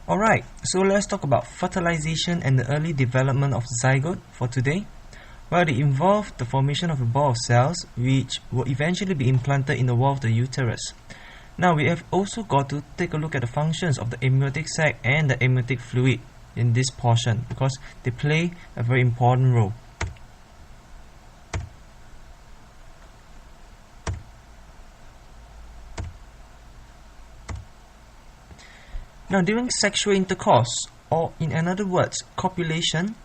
Alright, so let's talk about fertilization and the early development of the zygote for today. Well, they involve the formation of a ball of cells which will eventually be implanted in the wall of the uterus. Now we have also got to take a look at the functions of the amniotic sac and the amniotic fluid in this portion because they play a very important role. Now, during sexual intercourse, or in other words, copulation,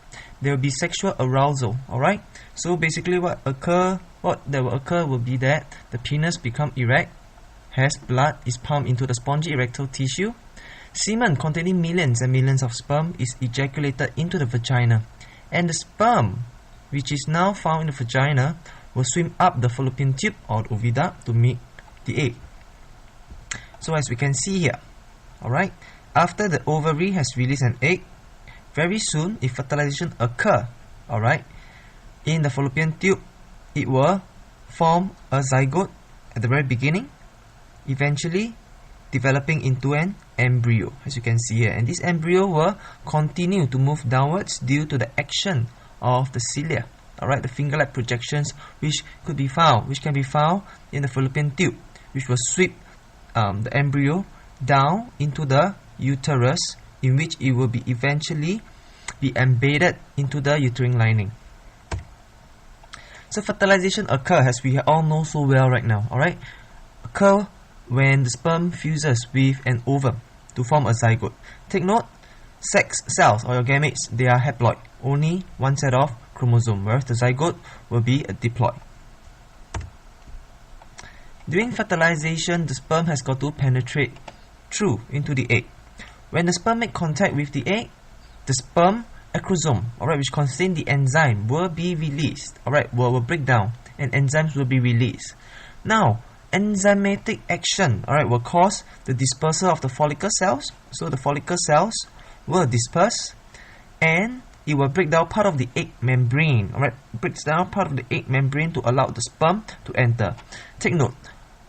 there will be sexual arousal. Alright? So basically what will occur will be that the penis become erect, has blood is pumped into the spongy erectile tissue, semen containing millions and millions of sperm is ejaculated into the vagina, and the sperm, which is now found in the vagina, will swim up the fallopian tube or the oviduct to meet the egg. So as we can see here, alright, after the ovary has released an egg, very soon, if fertilization occur, alright, in the fallopian tube, it will form a zygote at the very beginning, eventually developing into an embryo, as you can see here. And this embryo will continue to move downwards due to the action of the cilia, alright, the finger-like projections which can be found in the fallopian tube, which will sweep the embryo down into the uterus, in which it will be eventually be embedded into the uterine lining. So fertilization occur, as we all know so well right now, alright, occur when the sperm fuses with an ovum to form a zygote. Take note, sex cells or your gametes, they are haploid, only one set of chromosome, whereas the zygote will be a diploid. During fertilization, the sperm has got to penetrate through into the egg. When the sperm make contact with the egg, the sperm acrosome, alright, which contain the enzyme, will be released, alright, will break down, and enzymes will be released. Now, enzymatic action, alright, will cause the dispersal of the follicle cells. So the follicle cells will disperse, and it will break down part of the egg membrane, alright, breaks down part of the egg membrane to allow the sperm to enter. Take note,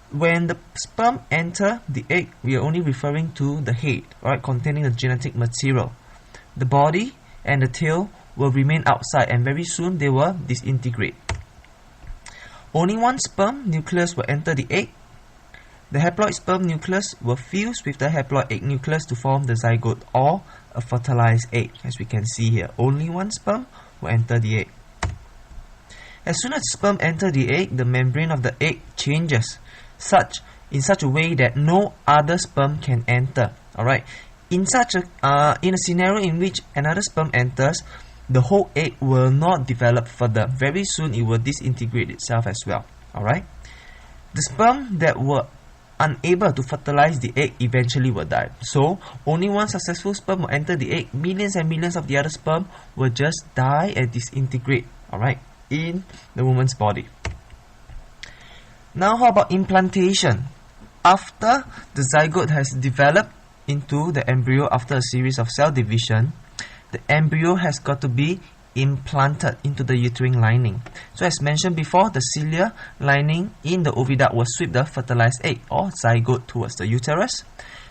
when the sperm enter the egg, we are only referring to the head, right, containing the genetic material. The body and the tail will remain outside, and very soon they will disintegrate. Only one sperm nucleus will enter the egg. The haploid sperm nucleus will fuse with the haploid egg nucleus to form the zygote or a fertilized egg, as we can see here. Only one sperm will enter the egg. As soon as the sperm enter the egg, the membrane of the egg changes in such a way that no other sperm can enter. Alright, in a scenario in which another sperm enters, the whole egg will not develop further. Very soon it will disintegrate itself as well. Alright, the sperm that were unable to fertilize the egg eventually will die. So only one successful sperm will enter the egg. Millions and millions of the other sperm will just die and disintegrate, alright, in the woman's body. Now, how about implantation? After the zygote has developed into the embryo after a series of cell division, the embryo has got to be implanted into the uterine lining. So as mentioned before, the cilia lining in the oviduct will sweep the fertilized egg or zygote towards the uterus.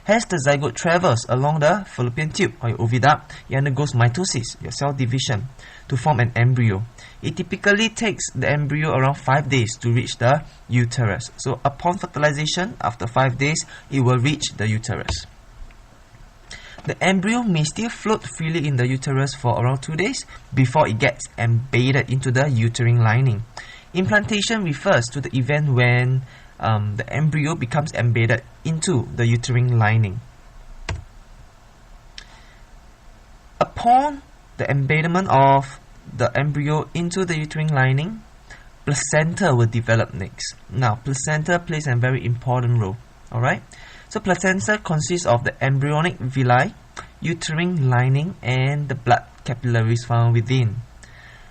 As the zygote travels along the fallopian tube or your oviduct, it undergoes mitosis, your cell division, to form an embryo. It typically takes the embryo around 5 days to reach the uterus. So upon fertilization, after 5 days, it will reach the uterus. The embryo may still float freely in the uterus for around 2 days before it gets embedded into the uterine lining. Implantation refers to the event when the embryo becomes embedded into the uterine lining. Upon the embedment of the embryo into the uterine lining, placenta will develop next. Now, placenta plays a very important role. Alright, so placenta consists of the embryonic villi, uterine lining, and the blood capillaries found within.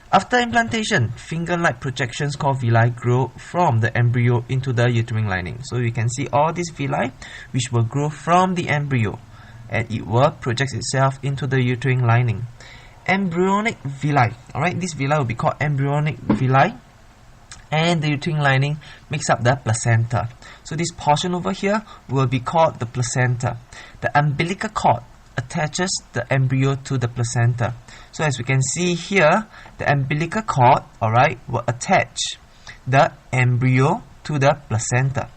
After implantation, finger-like projections called villi grow from the embryo into the uterine lining. So you can see all these villi which will grow from the embryo, and it will project itself into the uterine lining. Embryonic villi, alright, this villi will be called embryonic villi, and the uterine lining makes up the placenta. So this portion over here will be called the placenta. The umbilical cord attaches the embryo to the placenta. So as we can see here, the umbilical cord, alright, will attach the embryo to the placenta.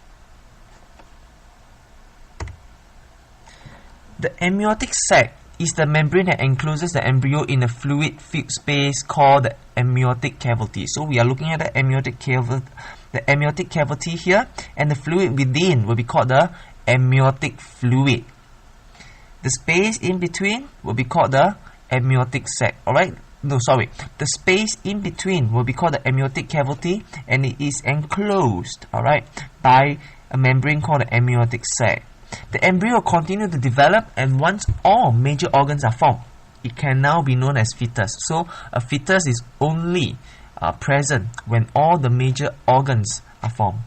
The amniotic sac is the membrane that encloses the embryo in a fluid-filled space called the amniotic cavity. So we are looking at the amniotic cavity here, and the fluid within will be called the amniotic fluid. The space in between will be called the amniotic sac. Alright? No, sorry. The space in between will be called the amniotic cavity, and it is enclosed, alright, by a membrane called the amniotic sac. The embryo will continue to develop, and once all major organs are formed, it can now be known as fetus. So a fetus is only present when all the major organs are formed.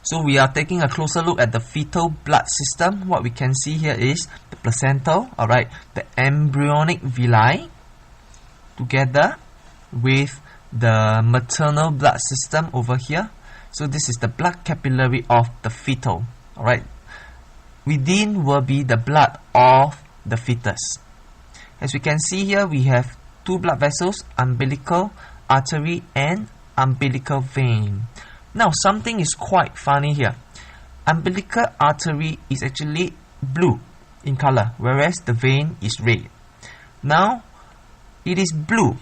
So we are taking a closer look at the fetal blood system. What we can see here is the placental, alright, the embryonic villi together with the maternal blood system over here. So this is the blood capillary of the fetal, alright. Within will be the blood of the fetus. As we can see here, we have two blood vessels, umbilical artery and umbilical vein. Now something is quite funny here. Umbilical artery is actually blue in color, whereas the vein is red. Now it is blue,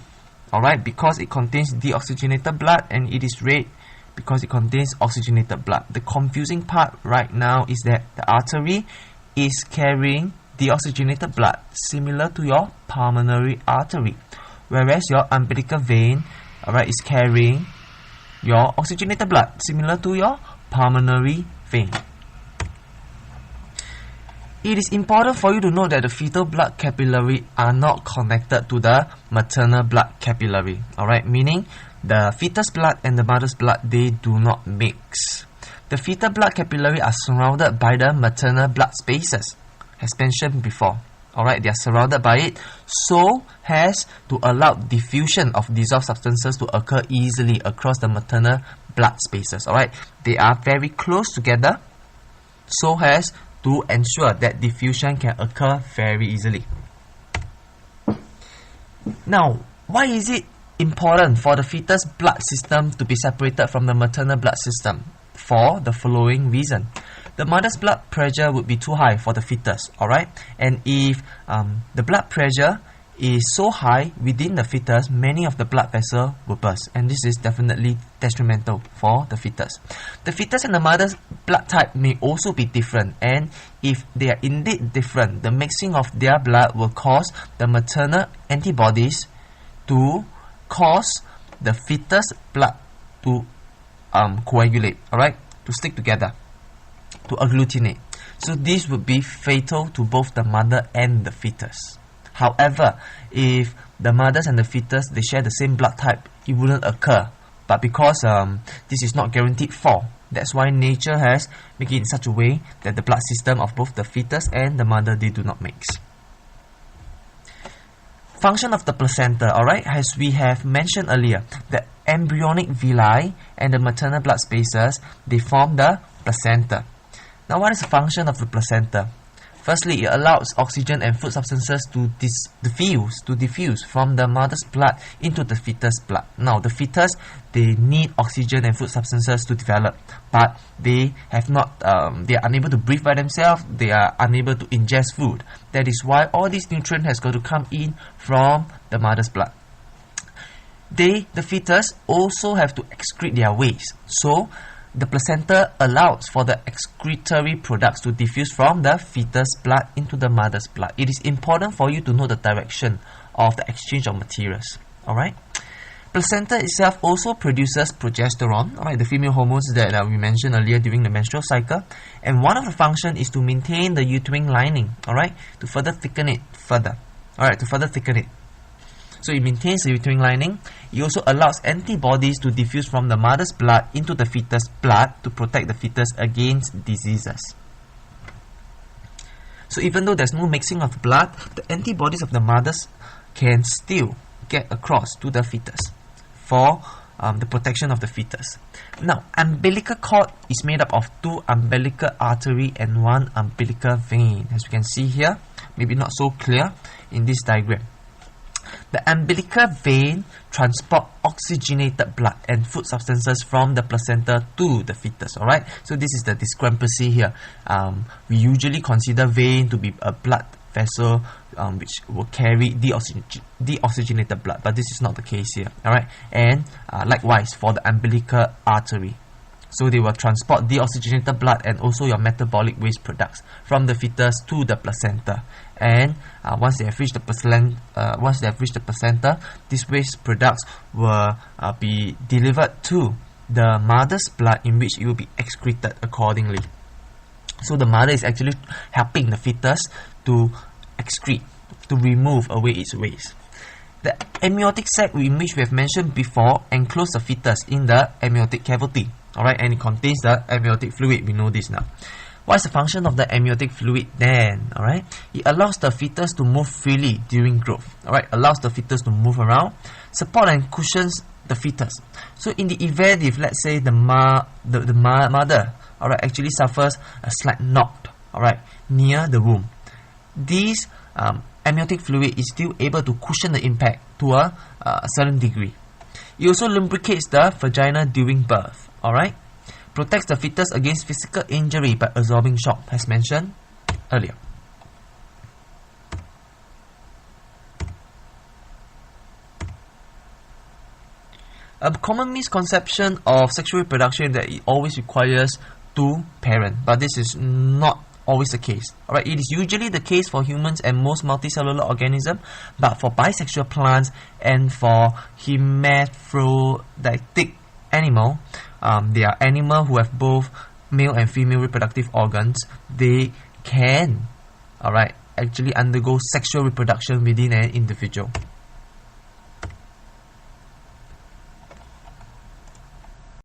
alright, because it contains deoxygenated blood, and it is red because it contains oxygenated blood. The confusing part right now is that the artery is carrying deoxygenated blood, similar to your pulmonary artery, whereas your umbilical vein, alright, is carrying your oxygenated blood, similar to your pulmonary vein. It is important for you to know that the fetal blood capillary are not connected to the maternal blood capillary, alright, meaning the fetus blood and the mother's blood, they do not mix. The fetal blood capillary are surrounded by the maternal blood spaces, as mentioned before. Alright, they are surrounded by it so as to allow diffusion of dissolved substances to occur easily across the maternal blood spaces. Alright, they are very close together so as to ensure that diffusion can occur very easily. Now, why is it important for the fetus blood system to be separated from the maternal blood system? For the following reason. The mother's blood pressure would be too high for the fetus, alright? And if the blood pressure is so high within the fetus, many of the blood vessels will burst, and this is definitely detrimental for the fetus. The fetus and the mother's blood type may also be different, and if they are indeed different, the mixing of their blood will cause the maternal antibodies to cause the fetus blood to coagulate, alright, to stick together, to agglutinate. So this would be fatal to both the mother and the fetus. However, if the mothers and the fetus, they share the same blood type, it wouldn't occur. But because this is not guaranteed for, that's why nature has made it in such a way that the blood system of both the fetus and the mother, they do not mix. Function of the placenta, alright, as we have mentioned earlier, the embryonic villi and the maternal blood spaces, they form the placenta. Now, what is the function of the placenta? Firstly, it allows oxygen and food substances to diffuse from the mother's blood into the fetus blood. Now, the fetus, they need oxygen and food substances to develop, but they are unable to breathe by themselves, they are unable to ingest food. That is why all these nutrients has got to come in from the mother's blood. The fetus also have to excrete their waste. So, the placenta allows for the excretory products to diffuse from the fetus blood into the mother's blood. It is important for you to know the direction of the exchange of materials. Alright? Placenta itself also produces progesterone, alright, the female hormones that we mentioned earlier during the menstrual cycle. And one of the functions is to maintain the uterine lining, alright, to further thicken it further. Alright, to further thicken it. So it maintains the uterine lining. It also allows antibodies to diffuse from the mother's blood into the fetus blood to protect the fetus against diseases. So even though there's no mixing of blood, the antibodies of the mothers can still get across to the fetus for the protection of the fetus. Now, umbilical cord is made up of 2 umbilical artery and 1 umbilical vein, as you can see here, maybe not so clear in this diagram. The umbilical vein transport oxygenated blood and food substances from the placenta to the fetus. Alright, so this is the discrepancy here. We usually consider vein to be a blood vessel which will carry deoxygenated blood, but this is not the case here. Alright, and likewise for the umbilical artery. So they will transport deoxygenated blood and also your metabolic waste products from the fetus to the placenta. And once they have reached the placenta, these waste products will be delivered to the mother's blood, in which it will be excreted accordingly. So the mother is actually helping the fetus to excrete, to remove away its waste. The amniotic sac, in which we have mentioned before, encloses the fetus in the amniotic cavity. Alright, and it contains the amniotic fluid. We know this now. What is the function of the amniotic fluid then? Alright, it allows the fetus to move freely during growth. Alright, allows the fetus to move around, support and cushions the fetus. So in the event if, let's say, the mother, alright, actually suffers a slight knock, alright, near the womb, this amniotic fluid is still able to cushion the impact to a certain degree. It also lubricates the vagina during birth. Alright, protects the fetus against physical injury by absorbing shock, as mentioned earlier. A common misconception of sexual reproduction that it always requires 2 parents, but this is not always the case. Alright, it is usually the case for humans and most multicellular organisms, but for bisexual plants and for hermaphroditic animal, they are animals who have both male and female reproductive organs. They can, alright, actually undergo sexual reproduction within an individual.